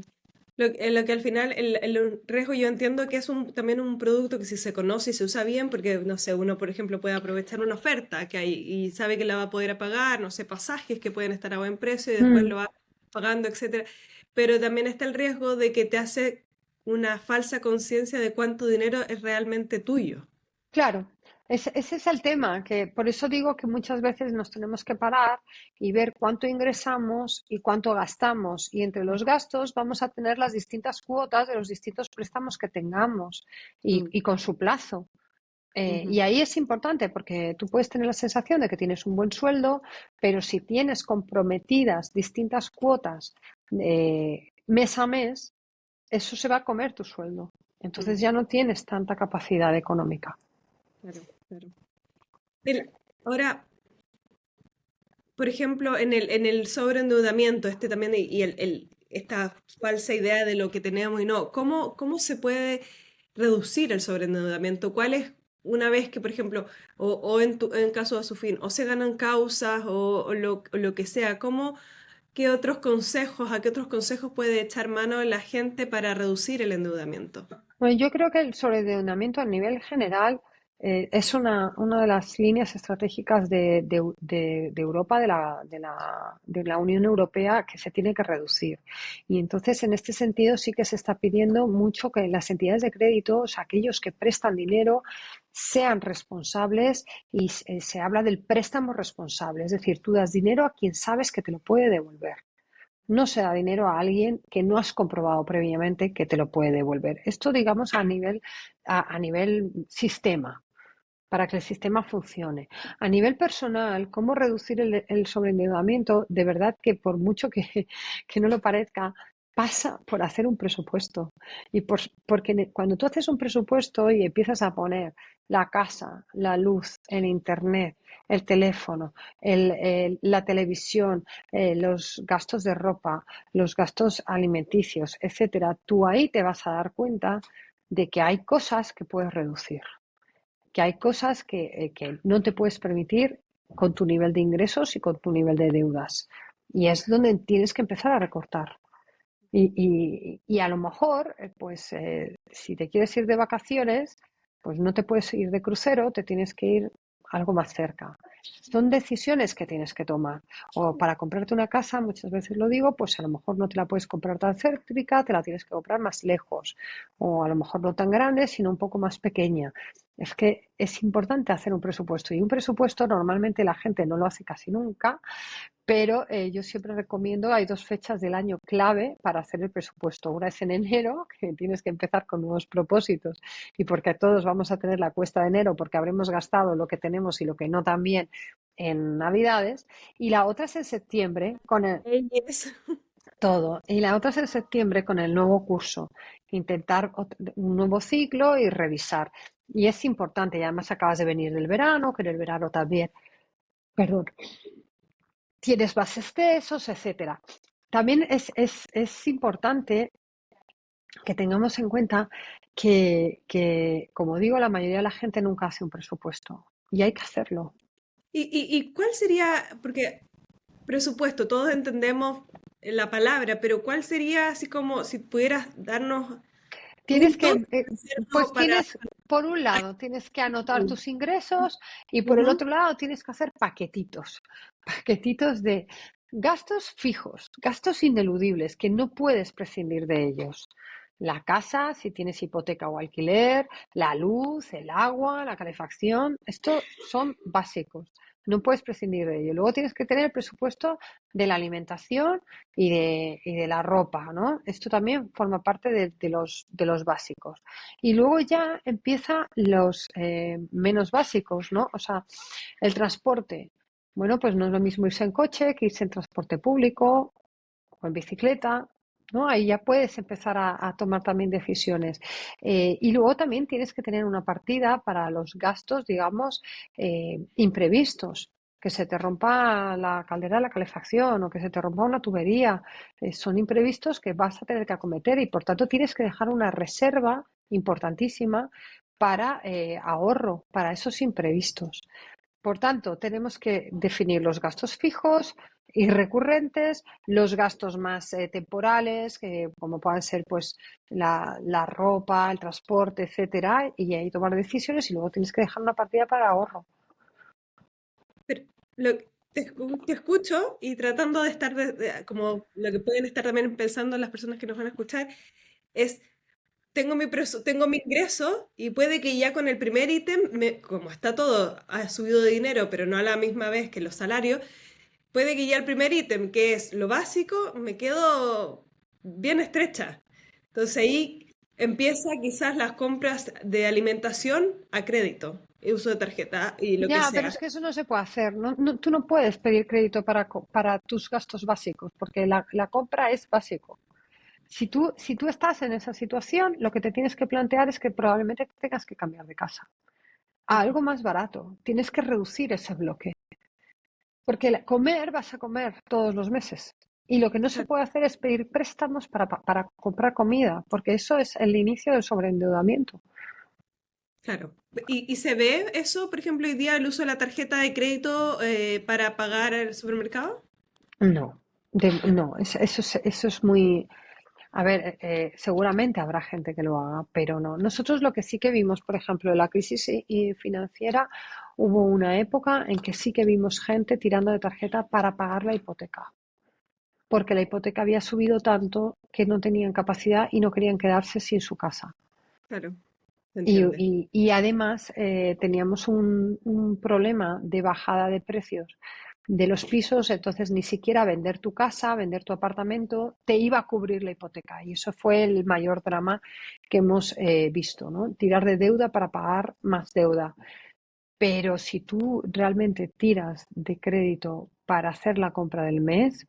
Lo que al final, el riesgo yo entiendo que es también un producto que si se conoce y se usa bien, porque, no sé, uno, por ejemplo, puede aprovechar una oferta que hay y sabe que la va a poder pagar, no sé, pasajes que pueden estar a buen precio y después Mm. lo va pagando, etcétera. Pero también está el riesgo de que te hace una falsa conciencia de cuánto dinero es realmente tuyo. Claro, ese es el tema, que por eso digo que muchas veces nos tenemos que parar y ver cuánto ingresamos y cuánto gastamos. Y entre los gastos vamos a tener las distintas cuotas de los distintos préstamos que tengamos y, Mm, y con su plazo. ujú. Y ahí es importante, porque tú puedes tener la sensación de que tienes un buen sueldo, pero si tienes comprometidas distintas cuotas mes a mes, eso se va a comer tu sueldo. Mm, Entonces ya no tienes tanta capacidad económica. claro, claro. Ahora, por ejemplo, en el sobreendeudamiento, este también, y esta falsa idea de lo que tenemos y no, ¿cómo se puede reducir el sobreendeudamiento? ¿Cuál es, una vez que, por ejemplo, o en caso de su fin, o se ganan causas o lo que sea, a qué otros consejos puede echar mano la gente para reducir el endeudamiento? Bueno, yo creo que el sobreendeudamiento a nivel general es una de las líneas estratégicas de Europa, de la Unión Europea, que se tiene que reducir. Y entonces, en este sentido, sí que se está pidiendo mucho que las entidades de crédito, o sea, aquellos que prestan dinero, sean responsables, y se habla del préstamo responsable. Es decir, tú das dinero a quien sabes que te lo puede devolver. No se da dinero a alguien que no has comprobado previamente que te lo puede devolver. Esto, digamos, a nivel sistema, para que el sistema funcione. A nivel personal, cómo reducir el sobreendeudamiento, de verdad que, por mucho que no lo parezca, pasa por hacer un presupuesto. Porque cuando tú haces un presupuesto y empiezas a poner la casa, la luz, el internet, el teléfono, la televisión, los gastos de ropa, los gastos alimenticios, etcétera, tú ahí te vas a dar cuenta de que hay cosas que puedes reducir, que hay cosas que no te puedes permitir con tu nivel de ingresos y con tu nivel de deudas. Y es donde tienes que empezar a recortar. Y a lo mejor, pues si te quieres ir de vacaciones, pues no te puedes ir de crucero, te tienes que ir algo más cerca. Son decisiones que tienes que tomar. O para comprarte una casa, muchas veces lo digo, pues a lo mejor no te la puedes comprar tan céntrica, te la tienes que comprar más lejos. O a lo mejor no tan grande, sino un poco más pequeña. Es que es importante hacer un presupuesto. Y un presupuesto normalmente la gente no lo hace casi nunca, pero yo siempre recomiendo, hay 2 fechas del año clave para hacer el presupuesto. Una es en enero, que tienes que empezar con nuevos propósitos y porque todos vamos a tener la cuesta de enero porque habremos gastado lo que tenemos y lo que no también en Navidades. Y la otra es en septiembre con el, Yes. todo. Y la otra es en septiembre con el nuevo curso. Intentar un nuevo ciclo y revisar. Y es importante, y además acabas de venir del verano, que en el verano también, perdón, tienes más excesos, etcétera. También es importante que tengamos en cuenta como digo, la mayoría de la gente nunca hace un presupuesto y hay que hacerlo. ¿Y cuál sería, porque presupuesto, todos entendemos la palabra, pero cuál sería así como si pudieras darnos Tienes puntos que, para hacerlo pues para... tienes, por un lado, tienes que anotar tus ingresos y por el Ujú. otro lado tienes que hacer paquetitos, paquetitos de gastos fijos, gastos ineludibles que no puedes prescindir de ellos. La casa, si tienes hipoteca o alquiler, la luz, el agua, la calefacción, estos son básicos. No puedes prescindir de ello. Luego tienes que tener el presupuesto de la alimentación y de la ropa, ¿no? Esto también forma parte de los básicos. Y luego ya empieza los menos básicos, ¿no? O sea, el transporte. Bueno, pues no es lo mismo irse en coche que irse en transporte público o en bicicleta, ¿no? Ahí ya puedes empezar a tomar también decisiones. Y luego también tienes que tener una partida para los gastos, digamos, imprevistos. Que se te rompa la caldera de la calefacción o que se te rompa una tubería. Son imprevistos que vas a tener que acometer y por tanto tienes que dejar una reserva importantísima para ahorro, para esos imprevistos. Por tanto, tenemos que definir los gastos fijos y recurrentes, los gastos más temporales, como puedan ser pues la ropa, el transporte, etcétera, y ahí tomar decisiones y luego tienes que dejar una partida para ahorro. Pero lo, te escucho y tratando de estar como lo que pueden estar también pensando las personas que nos van a escuchar es, tengo mi ingreso y puede que ya con el primer ítem, como está todo, ha subido de dinero, pero no a la misma vez que los salarios, puede que ya el primer ítem, que es lo básico, me quedo bien estrecha. Entonces ahí empieza quizás las compras de alimentación a crédito, el uso de tarjeta y lo que Ya, pero sea. es que eso no se puede hacer. Tú no puedes pedir crédito para tus gastos básicos, porque la compra es básico. Si tú estás en esa situación, lo que te tienes que plantear es que probablemente tengas que cambiar de casa a Ujú. algo más barato. Tienes que reducir ese bloque. Porque comer vas a comer todos los meses. Y lo que no se Claro. puede hacer es pedir préstamos para comprar comida, porque eso es el inicio del sobreendeudamiento. Claro. Y se ve eso, por ejemplo, hoy día el uso de la tarjeta de crédito para pagar el supermercado? No, no, eso es muy... A ver, seguramente habrá gente que lo haga, pero no. Nosotros lo que sí que vimos, por ejemplo, en la crisis financiera, hubo una época en que sí que vimos gente tirando de tarjeta para pagar la hipoteca, porque la hipoteca había subido tanto que no tenían capacidad y no querían quedarse sin su casa. Claro, se Y, entiende. y además teníamos un problema de bajada de precios de los pisos, entonces ni siquiera vender tu casa, vender tu apartamento, te iba a cubrir la hipoteca. Y eso fue el mayor drama que hemos visto, ¿no? Tirar de deuda para pagar más deuda. Pero si tú realmente tiras de crédito para hacer la compra del mes,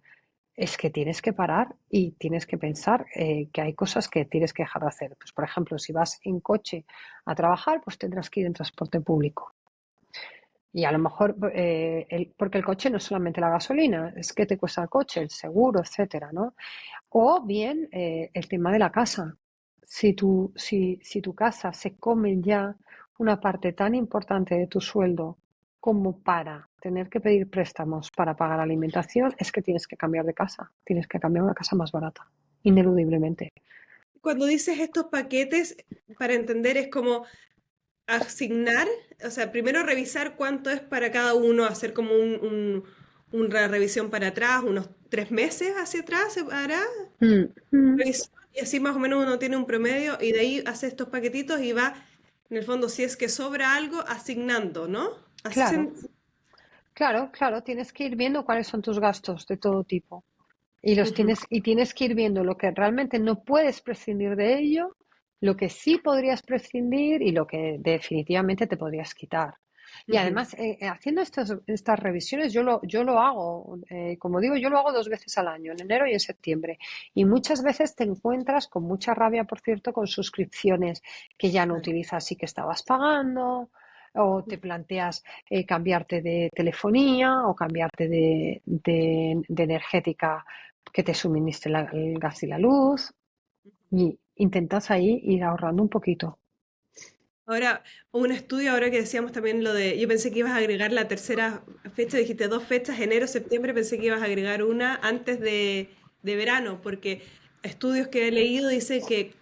es que tienes que parar y tienes que pensar que hay cosas que tienes que dejar de hacer. Pues, por ejemplo, si vas en coche a trabajar, pues tendrás que ir en transporte público. Y a lo mejor, porque el coche no es solamente la gasolina, es que te cuesta el coche, el seguro, etcétera, ¿no? O bien el tema de la casa. Si tu casa se come ya una parte tan importante de tu sueldo como para tener que pedir préstamos para pagar alimentación, es que tienes que cambiar de casa. Tienes que cambiar a una casa más barata, ineludiblemente. Cuando dices estos paquetes, para entender, es como asignar, o sea, primero revisar cuánto es para cada uno, hacer como una revisión para atrás, unos 3 meses hacia atrás, ¿se hará? Mm, mm. Revisión, y así más o menos uno tiene un promedio y de ahí hace estos paquetitos y va, en el fondo, si es que sobra algo, asignando, ¿no? Así Claro, Claro, claro, tienes que ir viendo cuáles son tus gastos de todo tipo. Ujú, Y tienes que ir viendo lo que realmente no puedes prescindir de ello, lo que sí podrías prescindir y lo que definitivamente te podrías quitar. Y ujú. además, haciendo estas revisiones, yo lo hago, como digo, yo lo hago 2 veces al año, en enero y en septiembre. Y muchas veces te encuentras con mucha rabia, por cierto, con suscripciones que ya no Claro. utilizas y que estabas pagando, o te planteas cambiarte de telefonía o cambiarte de energética que te suministre el gas y la luz y intentas ahí ir ahorrando un poquito. Ahora, un estudio, ahora que decíamos también lo de, yo pensé que ibas a agregar la tercera fecha, dijiste dos fechas, enero, septiembre, pensé que ibas a agregar una antes de verano, porque estudios que he leído dicen que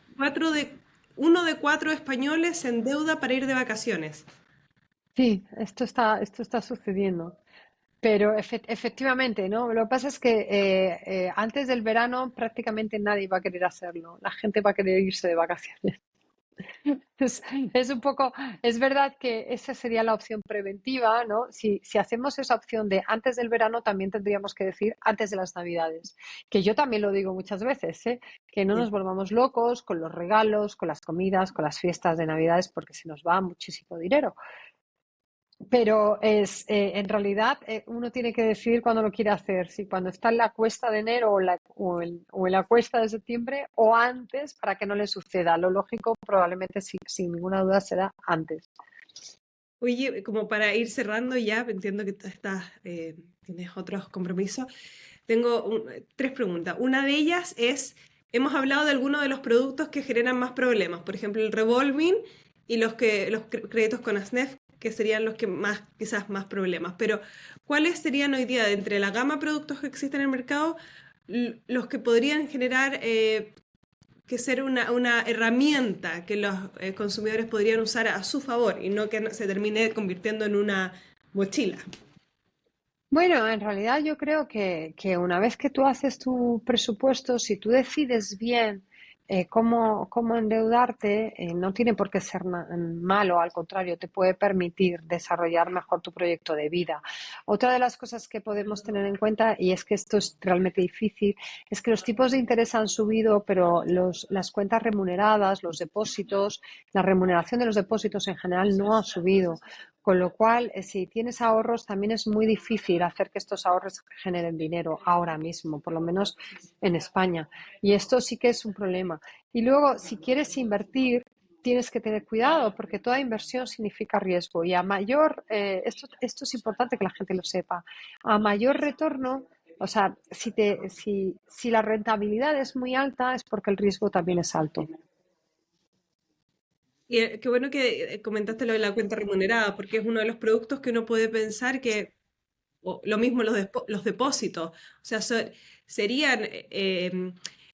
uno de cuatro españoles se endeuda para ir de vacaciones. Sí, esto está sucediendo. Pero efectivamente, ¿no? Lo que pasa es que antes del verano prácticamente nadie va a querer hacerlo. La gente va a querer irse de vacaciones. Es, es un poco, es verdad que esa sería la opción preventiva, ¿no? Si hacemos esa opción de antes del verano, también tendríamos que decir antes de las Navidades, que yo también lo digo muchas veces, ¿eh? Que no nos volvamos locos con los regalos, con las comidas, con las fiestas de Navidades, porque se nos va muchísimo dinero. Pero en realidad uno tiene que decidir cuándo lo quiere hacer, si cuando está en la cuesta de enero o en la cuesta de septiembre o antes para que no le suceda. Lo lógico probablemente sin ninguna duda será antes. Oye, como para ir cerrando ya, entiendo que tú tienes otros compromisos. Tengo tres preguntas. Una de ellas es, hemos hablado de algunos de los productos que generan más problemas, por ejemplo, el revolving y los créditos con ASNEF, que serían los que más, quizás más problemas. Pero, ¿cuáles serían hoy día, de entre la gama de productos que existen en el mercado, los que podrían generar que ser una herramienta que los consumidores podrían usar a su favor y no que se termine convirtiendo en una mochila? Bueno, en realidad yo creo que una vez que tú haces tu presupuesto, si tú decides bien cómo endeudarte, no tiene por qué ser malo, al contrario, te puede permitir desarrollar mejor tu proyecto de vida. Otra de las cosas que podemos tener en cuenta, y es que esto es realmente difícil, es que los tipos de interés han subido, pero las cuentas remuneradas, los depósitos, la remuneración de los depósitos en general no ha subido. Con lo cual, si tienes ahorros, también es muy difícil hacer que estos ahorros generen dinero ahora mismo, por lo menos en España. Y esto sí que es un problema. Y luego, si quieres invertir, tienes que tener cuidado porque toda inversión significa riesgo. Y a mayor, esto es importante que la gente lo sepa, a mayor retorno, o sea, si la rentabilidad es muy alta, es porque el riesgo también es alto. Y qué bueno que comentaste lo de la cuenta remunerada, porque es uno de los productos que uno puede pensar que, o lo mismo los depósitos, o sea, serían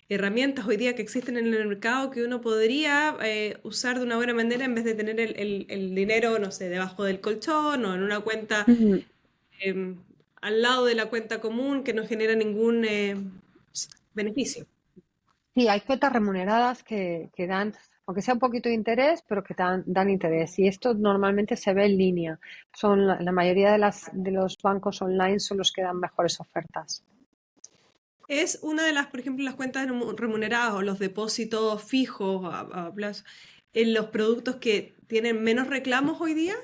herramientas hoy día que existen en el mercado que uno podría usar de una buena manera en vez de tener el dinero, no sé, debajo del colchón o en una cuenta Ujú. eh, al lado de la cuenta común que no genera ningún beneficio. Sí, hay cuotas remuneradas que dan, aunque sea un poquito de interés, pero que dan interés. Y esto normalmente se ve en línea. Son la mayoría de los bancos online son los que dan mejores ofertas. Es una de las, por ejemplo, las cuentas remuneradas o los depósitos fijos a plazo, en los productos que tienen menos reclamos hoy día,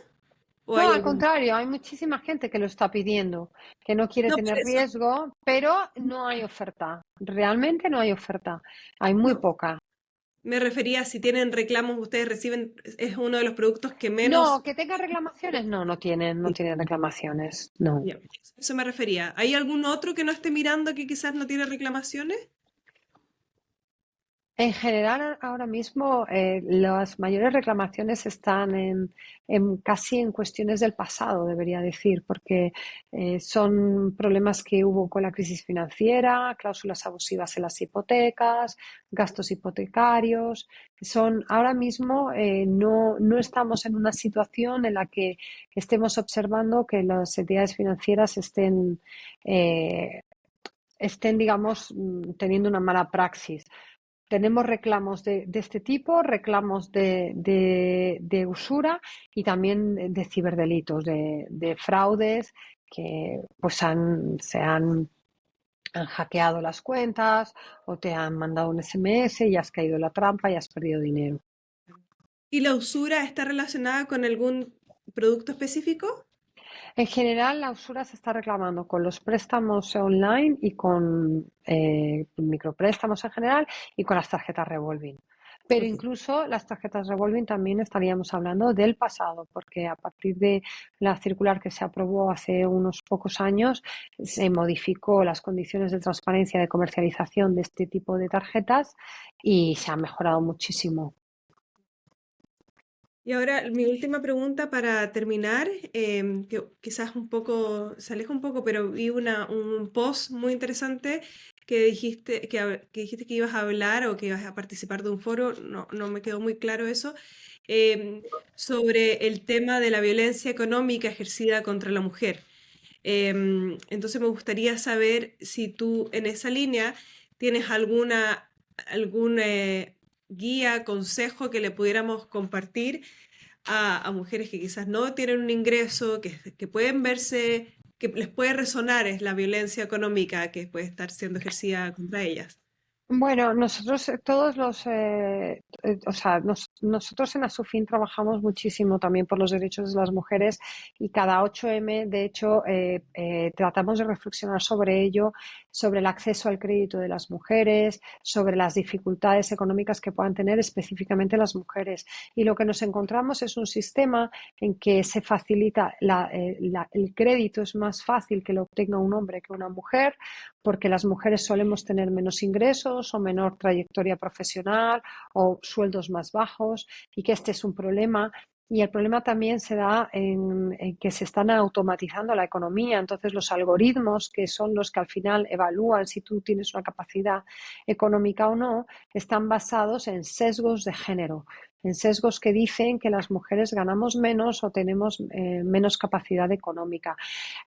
¿o No, hay al algún? contrario, hay muchísima gente que lo está pidiendo, que no quiere No, por tener eso. riesgo, pero no hay oferta. Realmente no hay oferta. Hay muy No, poca. me refería a si tienen reclamos, ustedes reciben, es uno de los productos que No, menos. que tenga reclamaciones, no tienen reclamaciones, no. Ya, eso me refería. ¿Hay algún otro que no esté mirando que quizás no tiene reclamaciones? En general, ahora mismo las mayores reclamaciones están casi en cuestiones del pasado, debería decir, porque son problemas que hubo con la crisis financiera, cláusulas abusivas en las hipotecas, gastos hipotecarios. Ahora mismo no estamos en una situación en la que estemos observando que las entidades financieras eh, digamos, teniendo una mala praxis. Tenemos reclamos de este tipo, reclamos de usura y también de ciberdelitos, de fraudes pues han hackeado las cuentas o te han mandado un SMS y has caído en la trampa y has perdido dinero. ¿Y la usura está relacionada con algún producto específico? En general, la usura se está reclamando con los préstamos online y con micropréstamos en general y con las tarjetas revolving. Pero Ok. incluso las tarjetas revolving también estaríamos hablando del pasado, porque a partir de la circular que se aprobó hace unos pocos años, se modificó las condiciones de transparencia de comercialización de este tipo de tarjetas y se ha mejorado muchísimo. Y ahora mi última pregunta para terminar, que quizás un poco, se aleja un poco, pero vi un post muy interesante que dijiste que ibas a hablar o que ibas a participar de un foro, no me quedó muy claro eso, em, sobre el tema de la violencia económica ejercida contra la mujer. Entonces me gustaría saber si tú en esa línea tienes algún guía, consejo que le pudiéramos compartir a mujeres que quizás no tienen un ingreso, que pueden verse, que les puede resonar es la violencia económica que puede estar siendo ejercida contra ellas. Bueno, nosotros o sea, nosotros en Asufin trabajamos muchísimo también por los derechos de las mujeres y cada 8M, de hecho, tratamos de reflexionar sobre ello, sobre el acceso al crédito de las mujeres, sobre las dificultades económicas que puedan tener específicamente las mujeres. Y lo que nos encontramos es un sistema en que se facilita el crédito, es más fácil que lo obtenga un hombre que una mujer porque las mujeres solemos tener menos ingresos o menor trayectoria profesional o sueldos más bajos y que este es un problema. Y el problema también se da en que se están automatizando la economía. Entonces, los algoritmos, que son los que al final evalúan si tú tienes una capacidad económica o no, están basados en sesgos de género, en sesgos que dicen que las mujeres ganamos menos o tenemos menos capacidad económica.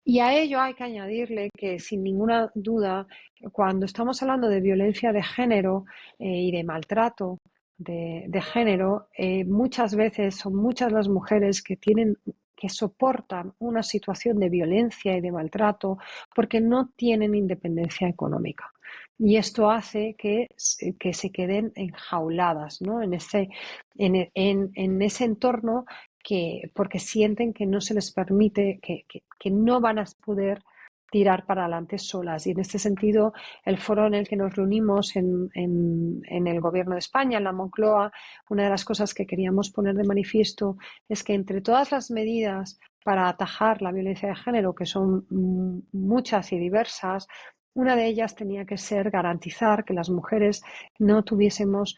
Y a ello hay que añadirle que, sin ninguna duda, cuando estamos hablando de violencia de género y de maltrato de género, muchas veces son muchas las mujeres que soportan una situación de violencia y de maltrato porque no tienen independencia económica. Y esto hace que se queden enjauladas, ¿no? En ese entorno porque sienten que no se les permite, que no van a poder tirar para adelante solas. Y en este sentido, el foro en el que nos reunimos en el Gobierno de España, en la Moncloa, una de las cosas que queríamos poner de manifiesto es que entre todas las medidas para atajar la violencia de género, que son muchas y diversas, una de ellas tenía que ser garantizar que las mujeres no tuviésemos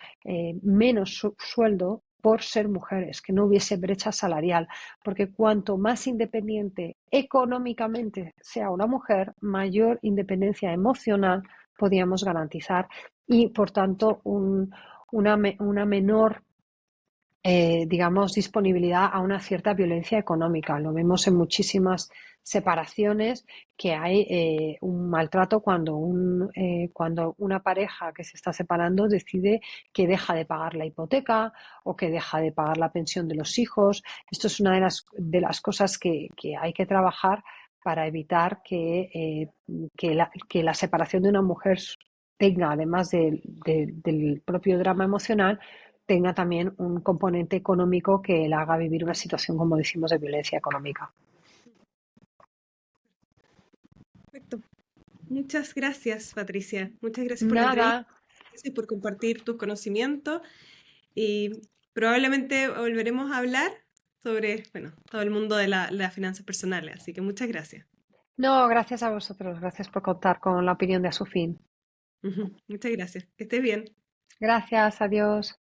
menos sueldo por ser mujeres, que no hubiese brecha salarial, porque cuanto más independiente económicamente sea una mujer, mayor independencia emocional podíamos garantizar y, por tanto, una menor digamos, disponibilidad a una cierta violencia económica. Lo vemos en muchísimas separaciones que hay un maltrato cuando una pareja que se está separando decide que deja de pagar la hipoteca o que deja de pagar la pensión de los hijos. Esto es una de las cosas que hay que trabajar para evitar que la separación de una mujer tenga, además del propio drama emocional, tenga también un componente económico que la haga vivir una situación, como decimos, de violencia económica. Perfecto. Muchas gracias, Patricia. Muchas gracias por la entrevista, Nada, gracias por compartir tus conocimientos y probablemente volveremos a hablar sobre, bueno, todo el mundo de las finanzas personales. Así que muchas gracias. no, gracias a vosotros, gracias por contar con la opinión de Asufin. Muchas gracias. Que estés bien. Gracias, adiós.